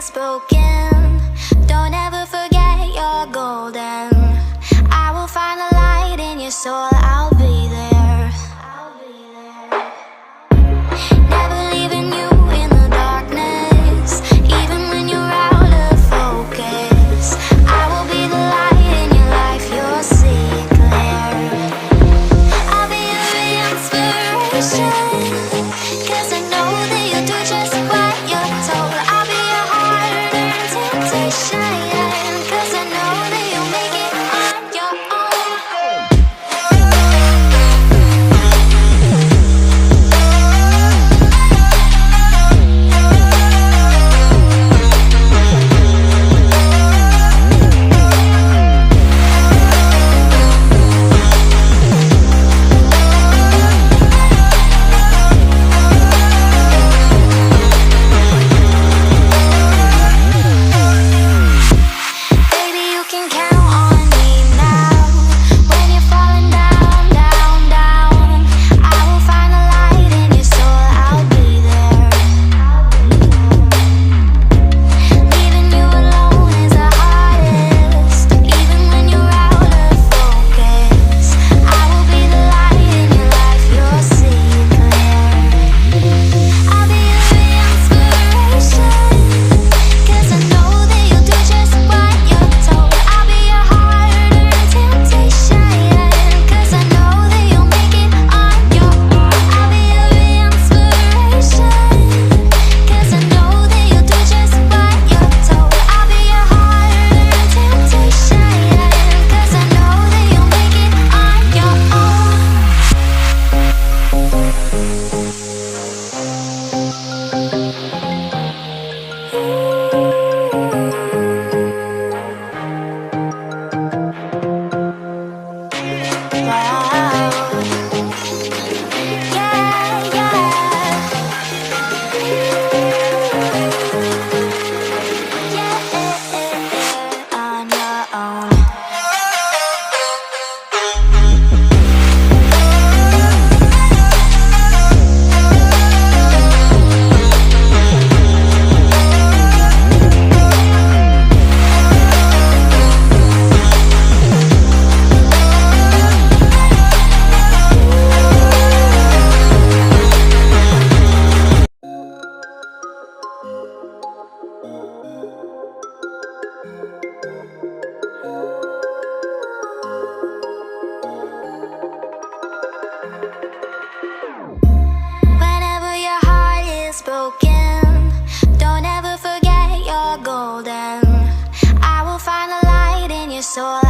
is broken, don't ever forget you're golden. I will find a light in your soul, I'll be there. Never leaving you in the darkness, even when you're out of focus. I will be the light in your life, you'll see it clear. I'll be your inspiration, 'cause I know that you'll do just what you're told. I'll be your hard-earned temptation, 'cause I know that you'll make it on your own. Baby, you can count on me now. When you're falling down, down, down, I will find a light in your soul, I'll be there. Leaving you alone is the hardest, even when you're out of focus. I will be the light in your life, you'll see it clear. I'll be your inspiration, 'cause I know that you'll do just what you're told. I'll be your hard-earned temptation, 'cause I know that you'll make it on your own. I'll be your inspiration, 'cause I know that you'll do just what you're told. I'll be your hard-earned temptation, 'cause I know that you'll make it on your own. Wow. Yeah, yeah. On your own. Whenever your heart is broken, don't ever forget you're golden. I will find a light in your soul,